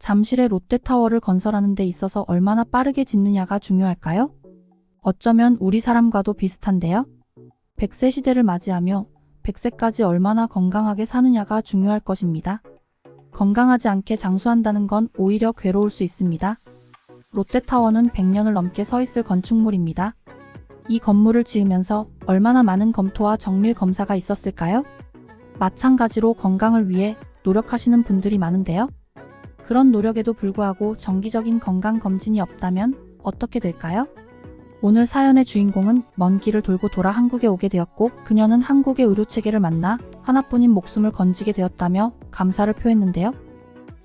잠실에 롯데타워를 건설하는 데 있어서 얼마나 빠르게 짓느냐가 중요할까요? 어쩌면 우리 사람과도 비슷한데요. 100세 시대를 맞이하며 100세까지 얼마나 건강하게 사느냐가 중요할 것입니다. 건강하지 않게 장수한다는 건 오히려 괴로울 수 있습니다. 롯데타워는 100년을 넘게 서 있을 건축물입니다. 이 건물을 지으면서 얼마나 많은 검토와 정밀 검사가 있었을까요? 마찬가지로 건강을 위해 노력하시는 분들이 많은데요. 그런 노력에도 불구하고 정기적인 건강검진이 없다면 어떻게 될까요? 오늘 사연의 주인공은 먼 길을 돌고 돌아 한국에 오게 되었고 그녀는 한국의 의료체계를 만나 하나뿐인 목숨을 건지게 되었다며 감사를 표했는데요.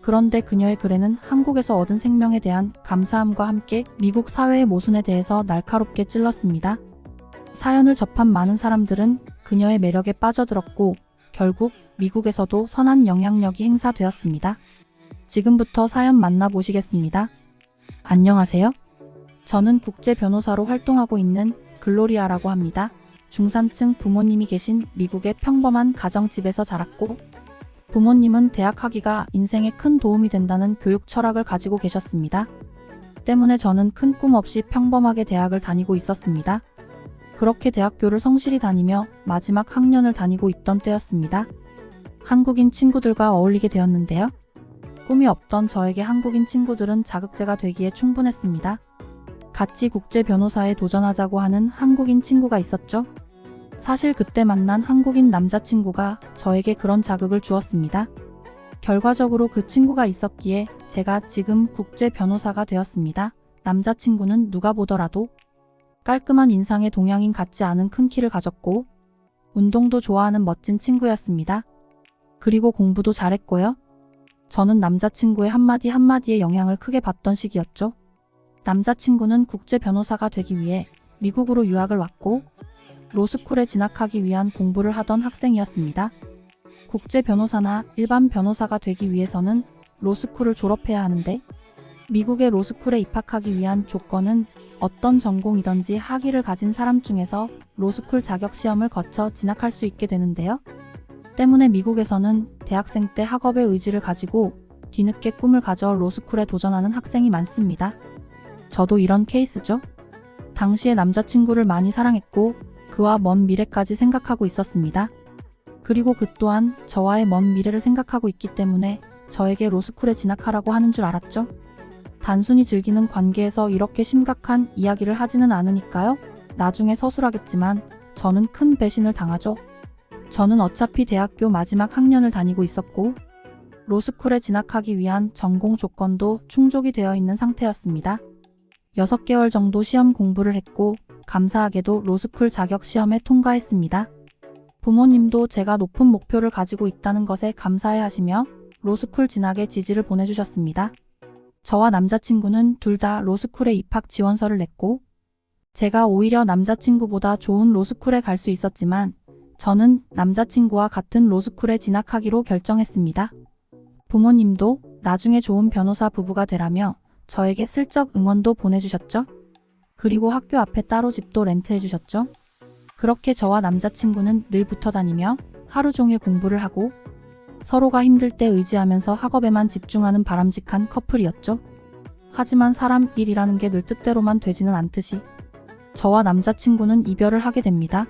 그런데 그녀의 글에는 한국에서 얻은 생명에 대한 감사함과 함께 미국 사회의 모순에 대해서 날카롭게 찔렀습니다. 사연을 접한 많은 사람들은 그녀의 매력에 빠져들었고 결국 미국에서도 선한 영향력이 행사되었습니다. 지금부터 사연 만나보시겠습니다. 안녕하세요. 저는 국제 변호사로 활동하고 있는 글로리아라고 합니다. 중산층 부모님이 계신 미국의 평범한 가정집에서 자랐고 부모님은 대학하기가 인생에 큰 도움이 된다는 교육 철학을 가지고 계셨습니다. 때문에 저는 큰 꿈 없이 평범하게 대학을 다니고 있었습니다. 그렇게 대학교를 성실히 다니며 마지막 학년을 다니고 있던 때였습니다. 한국인 친구들과 어울리게 되었는데요. 꿈이 없던 저에게 한국인 친구들은 자극제가 되기에 충분했습니다. 같이 국제 변호사에 도전하자고 하는 한국인 친구가 있었죠. 사실 그때 만난 한국인 남자친구가 저에게 그런 자극을 주었습니다. 결과적으로 그 친구가 있었기에 제가 지금 국제 변호사가 되었습니다. 남자친구는 누가 보더라도 깔끔한 인상의 동양인 같지 않은 큰 키를 가졌고 운동도 좋아하는 멋진 친구였습니다. 그리고 공부도 잘했고요. 저는 남자친구의 한마디 한마디에 영향을 크게 받던 시기였죠. 남자친구는 국제 변호사가 되기 위해 미국으로 유학을 왔고 로스쿨에 진학하기 위한 공부를 하던 학생이었습니다. 국제 변호사나 일반 변호사가 되기 위해서는 로스쿨을 졸업해야 하는데 미국의 로스쿨에 입학하기 위한 조건은 어떤 전공이든지 학위를 가진 사람 중에서 로스쿨 자격 시험을 거쳐 진학할 수 있게 되는데요. 때문에 미국에서는 대학생 때 학업의 의지를 가지고 뒤늦게 꿈을 가져 로스쿨에 도전하는 학생이 많습니다. 저도 이런 케이스죠. 당시에 남자친구를 많이 사랑했고 그와 먼 미래까지 생각하고 있었습니다. 그리고 그 또한 저와의 먼 미래를 생각하고 있기 때문에 저에게 로스쿨에 진학하라고 하는 줄 알았죠. 단순히 즐기는 관계에서 이렇게 심각한 이야기를 하지는 않으니까요. 나중에 서술하겠지만 저는 큰 배신을 당하죠. 저는 어차피 대학교 마지막 학년을 다니고 있었고 로스쿨에 진학하기 위한 전공 조건도 충족이 되어 있는 상태였습니다. 6개월 정도 시험 공부를 했고 감사하게도 로스쿨 자격 시험에 통과했습니다. 부모님도 제가 높은 목표를 가지고 있다는 것에 감사해 하시며 로스쿨 진학의 지지를 보내주셨습니다. 저와 남자친구는 둘 다 로스쿨에 입학 지원서를 냈고 제가 오히려 남자친구보다 좋은 로스쿨에 갈 수 있었지만 저는 남자친구와 같은 로스쿨에 진학하기로 결정했습니다. 부모님도 나중에 좋은 변호사 부부가 되라며 저에게 슬쩍 응원도 보내주셨죠. 그리고 학교 앞에 따로 집도 렌트해주셨죠. 그렇게 저와 남자친구는 늘 붙어 다니며 하루 종일 공부를 하고 서로가 힘들 때 의지하면서 학업에만 집중하는 바람직한 커플이었죠. 하지만 사람 일이라는 게 늘 뜻대로만 되지는 않듯이 저와 남자친구는 이별을 하게 됩니다.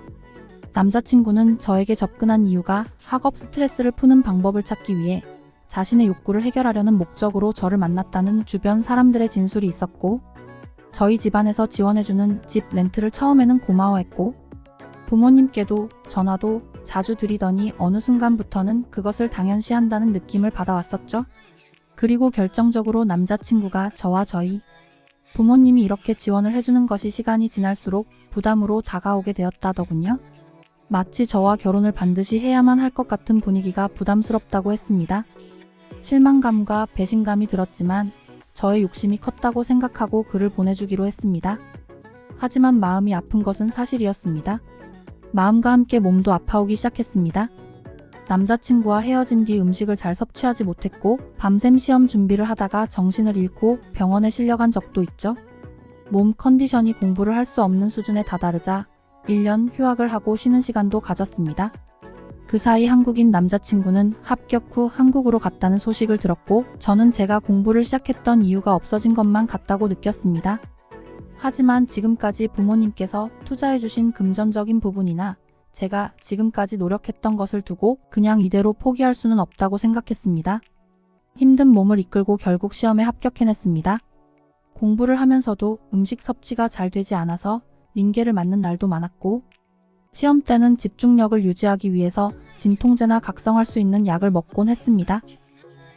남자친구는 저에게 접근한 이유가 학업 스트레스를 푸는 방법을 찾기 위해 자신의 욕구를 해결하려는 목적으로 저를 만났다는 주변 사람들의 진술이 있었고 저희 집안에서 지원해주는 집 렌트를 처음에는 고마워했고 부모님께도 전화도 자주 드리더니 어느 순간부터는 그것을 당연시한다는 느낌을 받아왔었죠. 그리고 결정적으로 남자친구가 저와 저희 부모님이 이렇게 지원을 해주는 것이 시간이 지날수록 부담으로 다가오게 되었다더군요. 마치 저와 결혼을 반드시 해야만 할 것 같은 분위기가 부담스럽다고 했습니다. 실망감과 배신감이 들었지만 저의 욕심이 컸다고 생각하고 글을 보내주기로 했습니다. 하지만 마음이 아픈 것은 사실이었습니다. 마음과 함께 몸도 아파오기 시작했습니다. 남자친구와 헤어진 뒤 음식을 잘 섭취하지 못했고 밤샘 시험 준비를 하다가 정신을 잃고 병원에 실려간 적도 있죠. 몸 컨디션이 공부를 할 수 없는 수준에 다다르자 1년 휴학을 하고 쉬는 시간도 가졌습니다. 그 사이 한국인 남자친구는 합격 후 한국으로 갔다는 소식을 들었고 저는 제가 공부를 시작했던 이유가 없어진 것만 같다고 느꼈습니다. 하지만 지금까지 부모님께서 투자해주신 금전적인 부분이나 제가 지금까지 노력했던 것을 두고 그냥 이대로 포기할 수는 없다고 생각했습니다. 힘든 몸을 이끌고 결국 시험에 합격해냈습니다. 공부를 하면서도 음식 섭취가 잘 되지 않아서 링게를 맞는 날도 많았고 시험 때는 집중력을 유지하기 위해서 진통제나 각성할 수 있는 약을 먹곤 했습니다.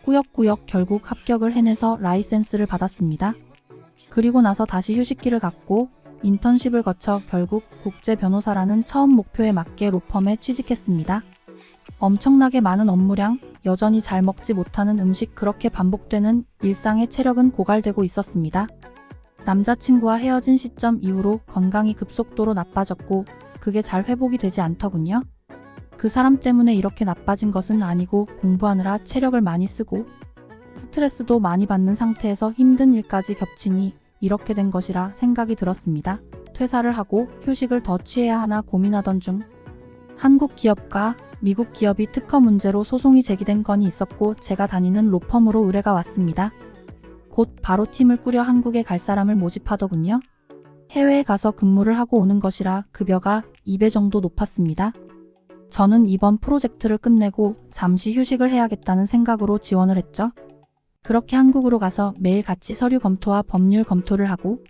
꾸역꾸역 결국 합격을 해내서 라이센스를 받았습니다. 그리고 나서 다시 휴식기를 갖고 인턴십을 거쳐 결국 국제 변호사라는 처음 목표에 맞게 로펌에 취직했습니다. 엄청나게 많은 업무량, 여전히 잘 먹지 못하는 음식, 그렇게 반복되는 일상에 체력은 고갈되고 있었습니다. 남자친구와 헤어진 시점 이후로 건강이 급속도로 나빠졌고 그게 잘 회복이 되지 않더군요. 그 사람 때문에 이렇게 나빠진 것은 아니고 공부하느라 체력을 많이 쓰고 스트레스도 많이 받는 상태에서 힘든 일까지 겹치니 이렇게 된 것이라 생각이 들었습니다. 퇴사를 하고 휴식을 더 취해야 하나 고민하던 중 한국 기업과 미국 기업이 특허 문제로 소송이 제기된 건이 있었고 제가 다니는 로펌으로 의뢰가 왔습니다. 곧 바로 팀을 꾸려 한국에 갈 사람을 모집하더군요. 해외에 가서 근무를 하고 오는 것이라 급여가 2배 정도 높았습니다. 저는 이번 프로젝트를 끝내고 잠시 휴식을 해야겠다는 생각으로 지원을 했죠. 그렇게 한국으로 가서 매일 같이 서류 검토와 법률 검토를 하고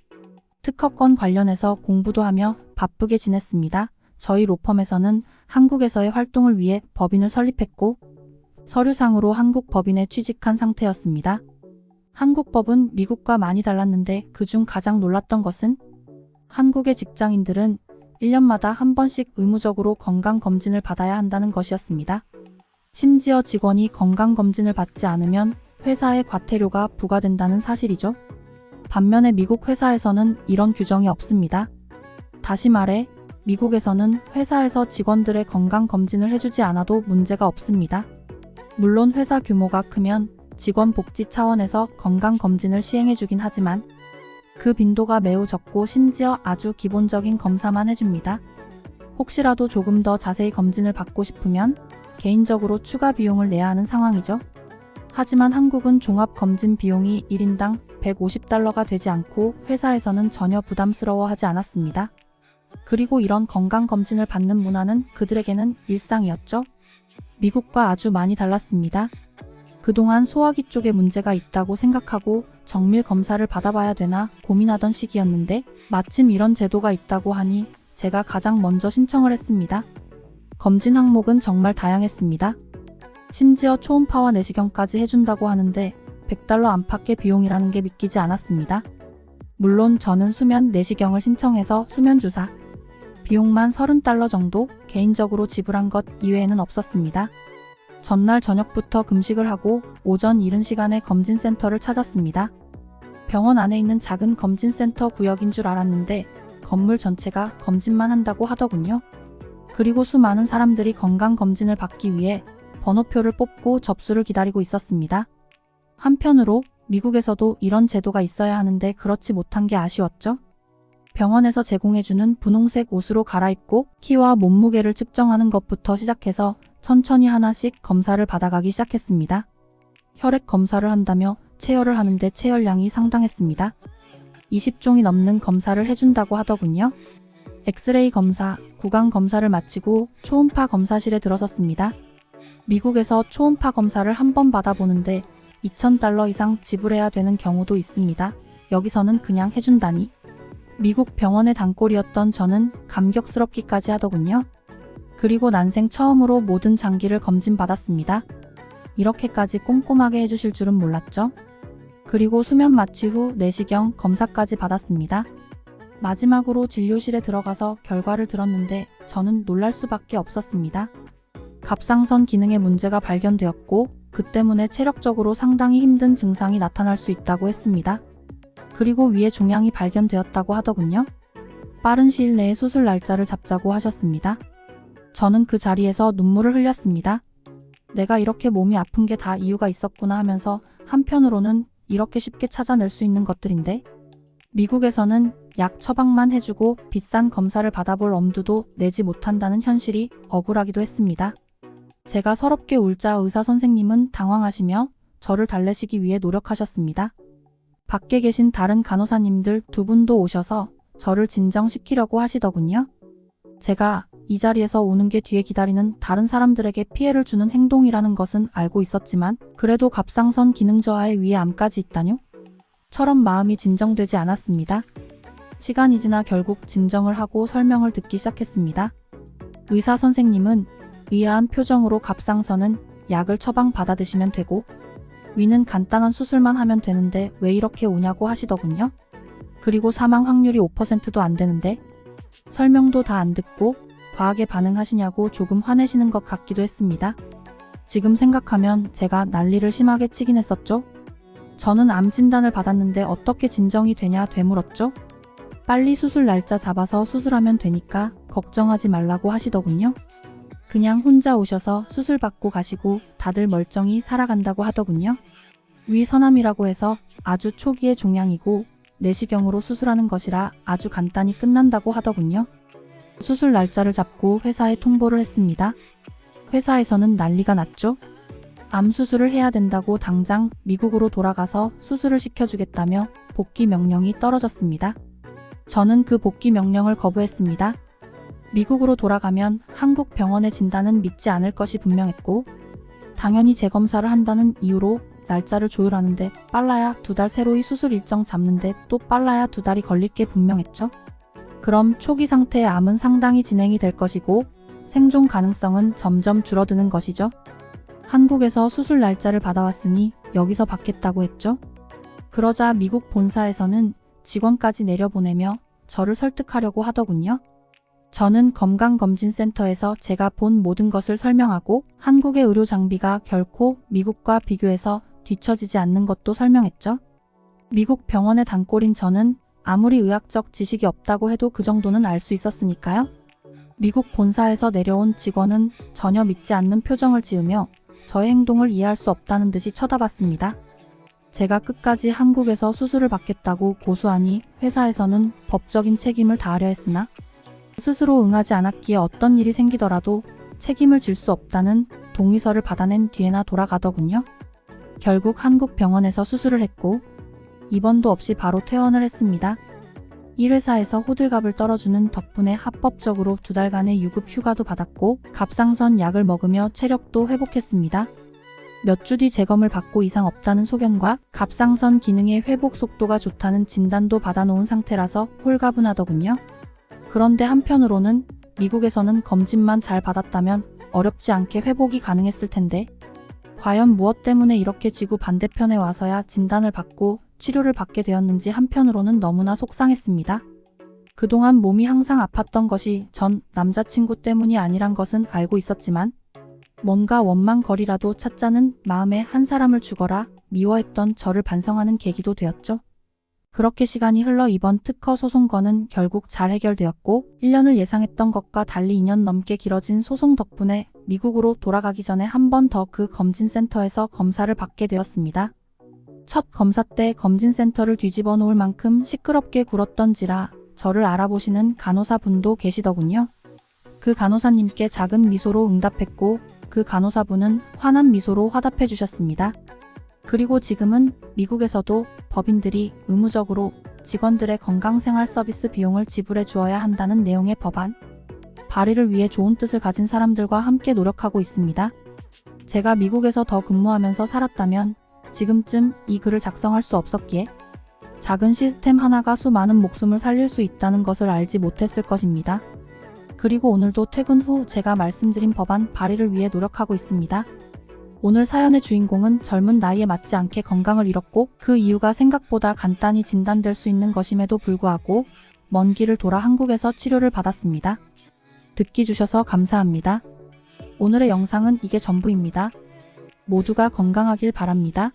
특허권 관련해서 공부도 하며 바쁘게 지냈습니다. 저희 로펌에서는 한국에서의 활동을 위해 법인을 설립했고 서류상으로 한국 법인에 취직한 상태였습니다. 한국 법은 미국과 많이 달랐는데 그중 가장 놀랐던 것은 한국의 직장인들은 1년마다 한 번씩 의무적으로 건강검진을 받아야 한다는 것이었습니다. 심지어 직원이 건강검진을 받지 않으면 회사에 과태료가 부과된다는 사실이죠. 반면에 미국 회사에서는 이런 규정이 없습니다. 다시 말해 미국에서는 회사에서 직원들의 건강검진을 해주지 않아도 문제가 없습니다. 물론 회사 규모가 크면 직원 복지 차원에서 건강검진을 시행해주긴 하지만 그 빈도가 매우 적고 심지어 아주 기본적인 검사만 해줍니다. 혹시라도 조금 더 자세히 검진을 받고 싶으면 개인적으로 추가 비용을 내야 하는 상황이죠. 하지만 한국은 종합검진 비용이 1인당 150달러가 되지 않고 회사에서는 전혀 부담스러워하지 않았습니다. 그리고 이런 건강검진을 받는 문화는 그들에게는 일상이었죠. 미국과 아주 많이 달랐습니다. 그동안 소화기 쪽에 문제가 있다고 생각하고 정밀 검사를 받아봐야 되나 고민하던 시기였는데 마침 이런 제도가 있다고 하니 제가 가장 먼저 신청을 했습니다. 검진 항목은 정말 다양했습니다. 심지어 초음파와 내시경까지 해준다고 하는데 100달러 안팎의 비용이라는 게 믿기지 않았습니다. 물론 저는 수면 내시경을 신청해서 수면 주사 비용만 30달러 정도 개인적으로 지불한 것 이외에는 없었습니다. 전날 저녁부터 금식을 하고 오전 이른 시간에 검진센터를 찾았습니다. 병원 안에 있는 작은 검진센터 구역인 줄 알았는데 건물 전체가 검진만 한다고 하더군요. 그리고 수많은 사람들이 건강검진을 받기 위해 번호표를 뽑고 접수를 기다리고 있었습니다. 한편으로 미국에서도 이런 제도가 있어야 하는데 그렇지 못한 게 아쉬웠죠. 병원에서 제공해주는 분홍색 옷으로 갈아입고 키와 몸무게를 측정하는 것부터 시작해서 천천히 하나씩 검사를 받아가기 시작했습니다. 혈액 검사를 한다며 체열을 하는데 체열량이 상당했습니다. 20종이 넘는 검사를 해준다고 하더군요. 엑스레이 검사, 구강 검사를 마치고 초음파 검사실에 들어섰습니다. 미국에서 초음파 검사를 한 번 받아보는데 2,000달러 이상 지불해야 되는 경우도 있습니다. 여기서는 그냥 해준다니. 미국 병원의 단골이었던 저는 감격스럽기까지 하더군요. 그리고 난생 처음으로 모든 장기를 검진받았습니다. 이렇게까지 꼼꼼하게 해주실 줄은 몰랐죠. 그리고 수면 마취 후 내시경 검사까지 받았습니다. 마지막으로 진료실에 들어가서 결과를 들었는데 저는 놀랄 수밖에 없었습니다. 갑상선 기능에 문제가 발견되었고 그 때문에 체력적으로 상당히 힘든 증상이 나타날 수 있다고 했습니다. 그리고 위에 종양이 발견되었다고 하더군요. 빠른 시일 내에 수술 날짜를 잡자고 하셨습니다. 저는 그 자리에서 눈물을 흘렸습니다. 내가 이렇게 몸이 아픈 게 다 이유가 있었구나 하면서 한편으로는 이렇게 쉽게 찾아낼 수 있는 것들인데 미국에서는 약 처방만 해주고 비싼 검사를 받아볼 엄두도 내지 못한다는 현실이 억울하기도 했습니다. 제가 서럽게 울자 의사 선생님은 당황하시며 저를 달래시기 위해 노력하셨습니다. 밖에 계신 다른 간호사님들 두 분도 오셔서 저를 진정시키려고 하시더군요. 제가 이 자리에서 오는 게 뒤에 기다리는 다른 사람들에게 피해를 주는 행동이라는 것은 알고 있었지만 그래도 갑상선 기능 저하에 위에 암까지 있다뇨? 처럼 마음이 진정되지 않았습니다. 시간이 지나 결국 진정을 하고 설명을 듣기 시작했습니다. 의사 선생님은 의아한 표정으로 갑상선은 약을 처방 받아 드시면 되고 위는 간단한 수술만 하면 되는데 왜 이렇게 오냐고 하시더군요. 그리고 사망 확률이 5%도 안 되는데 설명도 다 안 듣고 과하게 반응하시냐고 조금 화내시는 것 같기도 했습니다. 지금 생각하면 제가 난리를 심하게 치긴 했었죠. 저는 암 진단을 받았는데 어떻게 진정이 되냐 되물었죠. 빨리 수술 날짜 잡아서 수술하면 되니까 걱정하지 말라고 하시더군요. 그냥 혼자 오셔서 수술 받고 가시고 다들 멀쩡히 살아간다고 하더군요. 위선암이라고 해서 아주 초기의 종양이고 내시경으로 수술하는 것이라 아주 간단히 끝난다고 하더군요. 수술 날짜를 잡고 회사에 통보를 했습니다. 회사에서는 난리가 났죠. 암 수술을 해야 된다고 당장 미국으로 돌아가서 수술을 시켜주겠다며 복귀 명령이 떨어졌습니다. 저는 그 복귀 명령을 거부했습니다. 미국으로 돌아가면 한국 병원의 진단은 믿지 않을 것이 분명했고 당연히 재검사를 한다는 이유로 날짜를 조율하는데 빨라야 2달 새로이 수술 일정 잡는데 또 빨라야 2달이 걸릴 게 분명했죠. 그럼 초기 상태의 암은 상당히 진행이 될 것이고 생존 가능성은 점점 줄어드는 것이죠. 한국에서 수술 날짜를 받아왔으니 여기서 받겠다고 했죠. 그러자 미국 본사에서는 직원까지 내려보내며 저를 설득하려고 하더군요. 저는 건강검진센터에서 제가 본 모든 것을 설명하고 한국의 의료 장비가 결코 미국과 비교해서 뒤처지지 않는 것도 설명했죠. 미국 병원의 단골인 저는 아무리 의학적 지식이 없다고 해도 그 정도는 알 수 있었으니까요. 미국 본사에서 내려온 직원은 전혀 믿지 않는 표정을 지으며 저의 행동을 이해할 수 없다는 듯이 쳐다봤습니다. 제가 끝까지 한국에서 수술을 받겠다고 고수하니 회사에서는 법적인 책임을 다하려 했으나 스스로 응하지 않았기에 어떤 일이 생기더라도 책임을 질 수 없다는 동의서를 받아낸 뒤에나 돌아가더군요. 결국 한국 병원에서 수술을 했고 입원도 없이 바로 퇴원을 했습니다. 이 회사에서 호들갑을 떨어주는 덕분에 합법적으로 2달간의 유급 휴가도 받았고 갑상선 약을 먹으며 체력도 회복했습니다. 몇 주 뒤 재검을 받고 이상 없다는 소견과 갑상선 기능의 회복 속도가 좋다는 진단도 받아놓은 상태라서 홀가분하더군요. 그런데 한편으로는 미국에서는 검진만 잘 받았다면 어렵지 않게 회복이 가능했을 텐데 과연 무엇 때문에 이렇게 지구 반대편에 와서야 진단을 받고 치료를 받게 되었는지 한편으로는 너무나 속상했습니다. 그동안 몸이 항상 아팠던 것이 전 남자친구 때문이 아니란 것은 알고 있었지만 뭔가 원망거리라도 찾자는 마음에 한 사람을 죽어라 미워했던 저를 반성하는 계기도 되었죠. 그렇게 시간이 흘러 이번 특허 소송건은 결국 잘 해결되었고 1년을 예상했던 것과 달리 2년 넘게 길어진 소송 덕분에 미국으로 돌아가기 전에 한 번 더 그 검진센터에서 검사를 받게 되었습니다. 첫 검사 때 검진센터를 뒤집어 놓을 만큼 시끄럽게 굴었던지라 저를 알아보시는 간호사분도 계시더군요. 그 간호사님께 작은 미소로 응답했고 그 간호사분은 환한 미소로 화답해 주셨습니다. 그리고 지금은 미국에서도 법인들이 의무적으로 직원들의 건강생활 서비스 비용을 지불해 주어야 한다는 내용의 법안 발의를 위해 좋은 뜻을 가진 사람들과 함께 노력하고 있습니다. 제가 미국에서 더 근무하면서 살았다면 지금쯤 이 글을 작성할 수 없었기에 작은 시스템 하나가 수많은 목숨을 살릴 수 있다는 것을 알지 못했을 것입니다. 그리고 오늘도 퇴근 후 제가 말씀드린 법안 발의를 위해 노력하고 있습니다. 오늘 사연의 주인공은 젊은 나이에 맞지 않게 건강을 잃었고 그 이유가 생각보다 간단히 진단될 수 있는 것임에도 불구하고 먼 길을 돌아 한국에서 치료를 받았습니다. 듣기 주셔서 감사합니다. 오늘의 영상은 이게 전부입니다. 모두가 건강하길 바랍니다.